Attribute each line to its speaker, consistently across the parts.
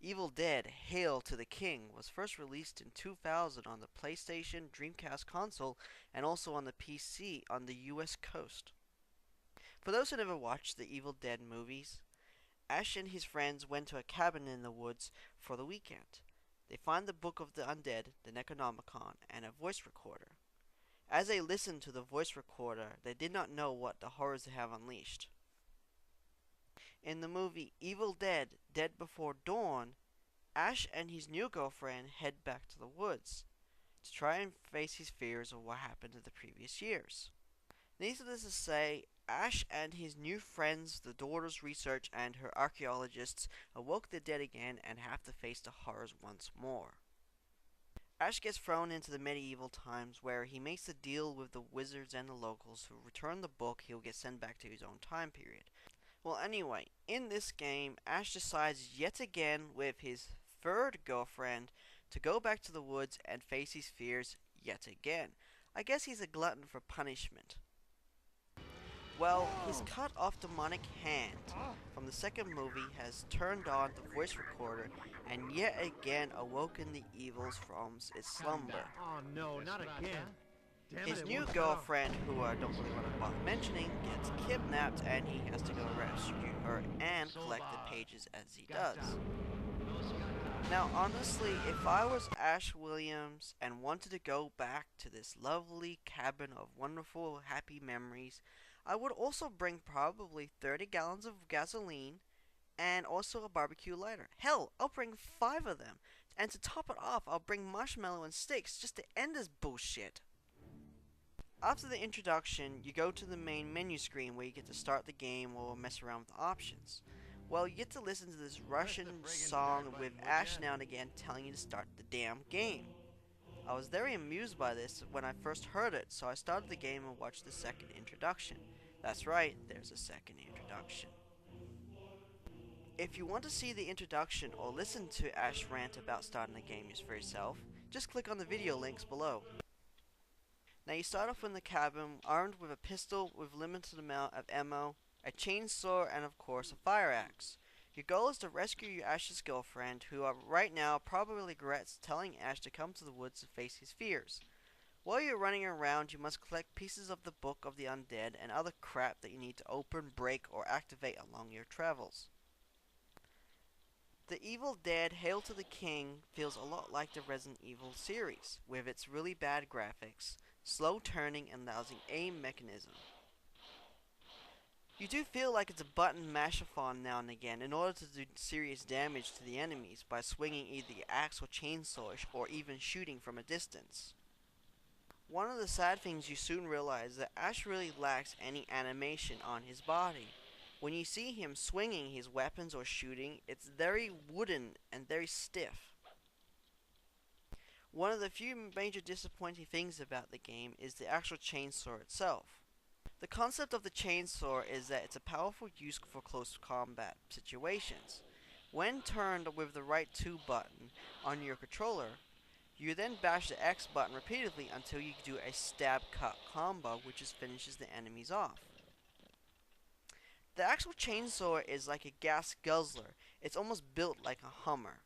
Speaker 1: Evil Dead: Hail to the King was first released in 2000 on the PlayStation, Dreamcast console, and also on the PC on the US coast. For those who never watched the Evil Dead movies, Ash and his friends went to a cabin in the woods for the weekend. They find the Book of the Undead, the Necronomicon, and a voice recorder. As they listened to the voice recorder, they did not know what the horrors they have unleashed. In the movie Evil Dead: Dead Before Dawn, Ash and his new girlfriend head back to the woods to try and face his fears of what happened in the previous years. Needless to say, Ash and his new friends, the daughter's research and her archaeologists, awoke the dead again and have to face the horrors once more. Ash gets thrown into the medieval times where he makes a deal with the wizards and the locals who return the book. He'll get sent back to his own time period. Well, anyway, in this game, Ash decides yet again with his third girlfriend to go back to the woods and face his fears yet again. I guess he's a glutton for punishment. Well, his cut off demonic hand from the second movie has turned on the voice recorder and yet again awoken the evils from its slumber.
Speaker 2: Oh no, not again. Damn
Speaker 1: His
Speaker 2: it,
Speaker 1: new
Speaker 2: won't
Speaker 1: girlfriend, who I don't really want to bother mentioning, gets kidnapped and he has to go rescue her and collect the pages as he does. Now, honestly, if I was Ash Williams and wanted to go back to this lovely cabin of wonderful, happy memories, I would also bring probably 30 gallons of gasoline and also a barbecue lighter. Hell, I'll bring 5 of them. And to top it off, I'll bring marshmallow and sticks just to end this bullshit. After the introduction, you go to the main menu screen where you get to start the game or mess around with the options. Well, you get to listen to this Russian song with Ash now and again telling you to start the damn game. I was very amused by this when I first heard it, so I started the game and watched the second introduction. That's right, there's a second introduction. If you want to see the introduction or listen to Ash rant about starting the game for yourself, just click on the video links below. Now you start off in the cabin armed with a pistol with limited amount of ammo, a chainsaw, and of course a fire axe. Your goal is to rescue your Ash's girlfriend, who right now probably regrets telling Ash to come to the woods to face his fears. While you're running around, you must collect pieces of the Book of the Undead and other crap that you need to open, break, or activate along your travels. The Evil Dead: Hail to the King feels a lot like the Resident Evil series, with its really bad graphics, slow turning, and lousy aim mechanism. You do feel like it's a button mash-a-thon now and again in order to do serious damage to the enemies by swinging either the axe or chainsaw or even shooting from a distance. One of the sad things you soon realize is that Ash really lacks any animation on his body. When you see him swinging his weapons or shooting, it's very wooden and very stiff. One of the few major disappointing things about the game is the actual chainsaw itself. The concept of the chainsaw is that it's a powerful use for close combat situations. When turned with the right 2 button on your controller, you then bash the X button repeatedly until you do a stab-cut combo, which just finishes the enemies off. The actual chainsaw is like a gas guzzler. It's almost built like a Hummer.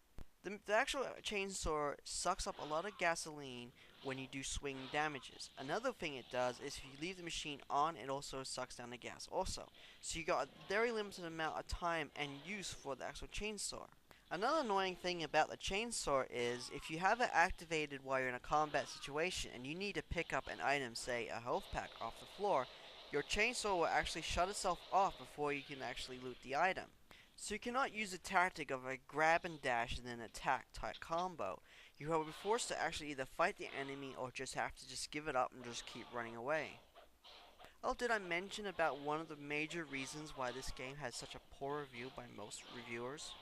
Speaker 1: The actual chainsaw sucks up a lot of gasoline when you do swing damages. Another thing it does is if you leave the machine on, it also sucks down the gas also. So you got a very limited amount of time and use for the actual chainsaw. Another annoying thing about the chainsaw is if you have it activated while you're in a combat situation and you need to pick up an item, say a health pack, off the floor, your chainsaw will actually shut itself off before you can actually loot the item. So you cannot use the tactic of a grab and dash and then attack type combo. You will be forced to actually either fight the enemy or just have to just give it up and just keep running away. Oh, did I mention about one of the major reasons why this game has such a poor review by most reviewers?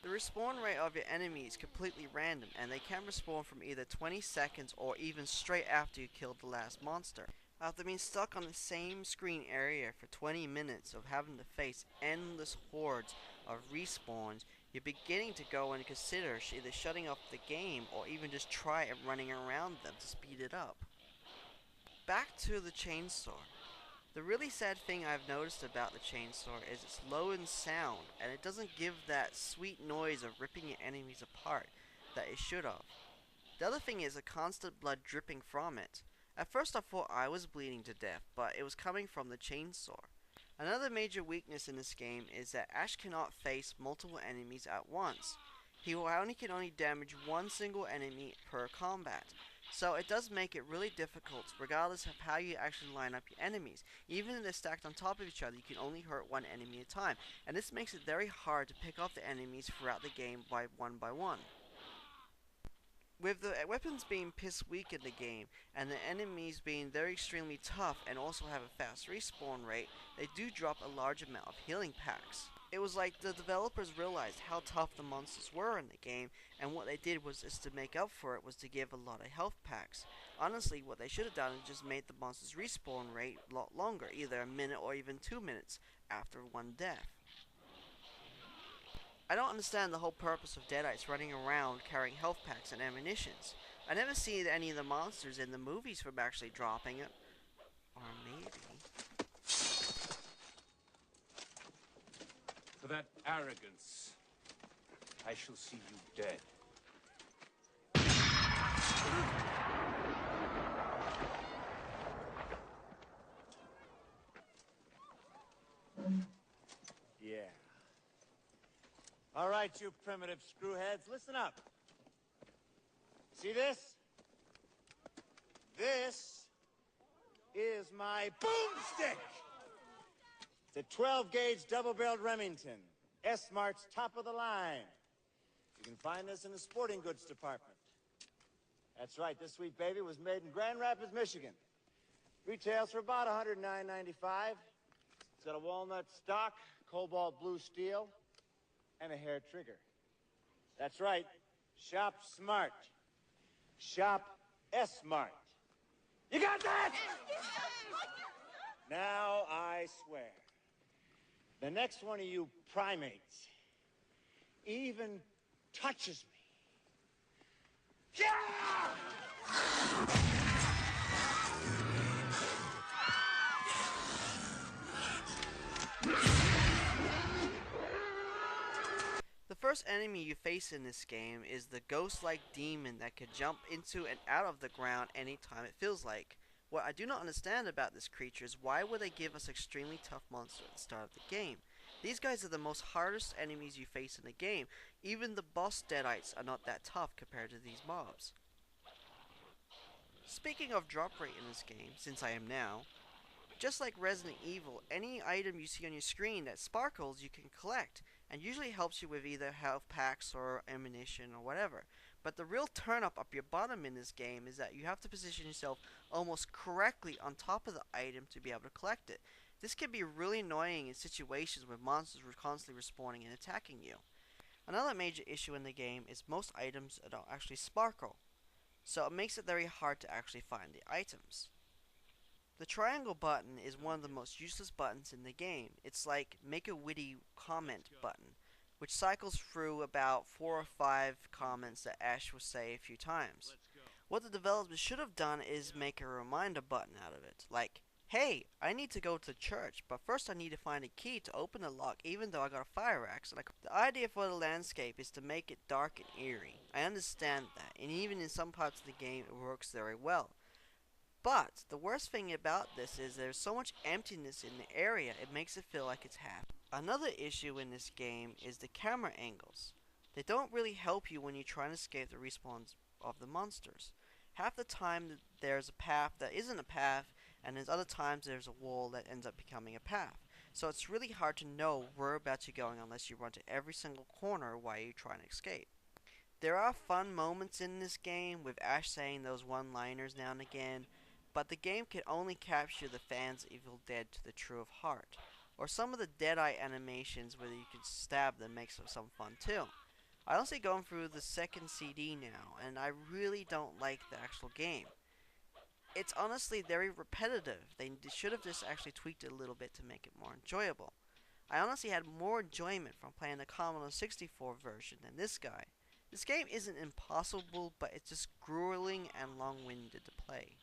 Speaker 1: The respawn rate of your enemy is completely random, and they can respawn from either 20 seconds or even straight after you killed the last monster. After being stuck on the same screen area for 20 minutes of having to face endless hordes of respawns, you're beginning to go and consider either shutting off the game or even just try running around them to speed it up. Back to the chainsaw. The really sad thing I've noticed about the chainsaw is it's low in sound, and it doesn't give that sweet noise of ripping your enemies apart that it should have. The other thing is the constant blood dripping from it. At first I thought I was bleeding to death, but it was coming from the chainsaw. Another major weakness in this game is that Ash cannot face multiple enemies at once. He can only damage one single enemy per combat. So it does make it really difficult regardless of how you actually line up your enemies. Even if they're stacked on top of each other, you can only hurt one enemy at a time. And this makes it very hard to pick off the enemies throughout the game by one. With the weapons being piss weak in the game, and the enemies being very extremely tough and also have a fast respawn rate, they do drop a large amount of healing packs. It was like the developers realized how tough the monsters were in the game, and what they did was just to make up for it was to give a lot of health packs. Honestly, what they should have done is just made the monsters respawn rate a lot longer, either a minute or even 2 minutes after one death. I don't understand the whole purpose of Deadites running around carrying health packs and ammunitions. I never see any of the monsters in the movies from actually dropping it. Or maybe.
Speaker 3: For that arrogance, I shall see you dead.
Speaker 2: Yeah. All right, you primitive screwheads, listen up. See this? This is my boomstick. It's a 12-gauge double-barreled Remington. S-Mart's top of the line. You can find this in the sporting goods department. That's right, this sweet baby was made in Grand Rapids, Michigan. Retails for about $109.95. It's got a walnut stock, cobalt blue steel, and a hair trigger. That's right. Shop smart. Shop S-Mart. You got that? Now I swear, the next one of you primates even touches me. Yeah!
Speaker 1: The first enemy you face in this game is the ghost-like demon that can jump into and out of the ground anytime it feels like. What I do not understand about this creature is why would they give us extremely tough monsters at the start of the game? These guys are the most hardest enemies you face in the game. Even the boss Deadites are not that tough compared to these mobs. Speaking of drop rate in this game, since I am now, just like Resident Evil, any item you see on your screen that sparkles you can collect, and usually helps you with either health packs or ammunition or whatever. But the real turn up your bottom in this game is that you have to position yourself almost correctly on top of the item to be able to collect it. This can be really annoying in situations where monsters are constantly respawning and attacking you. Another major issue in the game is most items don't actually sparkle, so it makes it very hard to actually find the items. The triangle button is one of the most useless buttons in the game. It's like make a witty comment button, which cycles through about 4 or 5 comments that Ash will say a few times. What the developers should have done is make a reminder button out of it, like, hey, I need to go to church, but first I need to find a key to open the lock even though I got a fire axe. The idea for the landscape is to make it dark and eerie. I understand that, and even in some parts of the game it works very well. But the worst thing about this is there's so much emptiness in the area, it makes it feel like it's half. Another issue in this game is the camera angles. They don't really help you when you're trying to escape the respawns of the monsters. Half the time there's a path that isn't a path, and there's other times there's a wall that ends up becoming a path. So it's really hard to know whereabouts you're going unless you run to every single corner while you're trying to escape. There are fun moments in this game with Ash saying those one-liners now and again, but the game can only capture the fans of Evil Dead to the true of heart. Or some of the Deadeye animations where you can stab them makes some fun too. I honestly going through the second CD now, and I really don't like the actual game. It's honestly very repetitive. They should have just actually tweaked it a little bit to make it more enjoyable. I honestly had more enjoyment from playing the Commodore 64 version than this guy. This game isn't impossible, but it's just grueling and long-winded to play.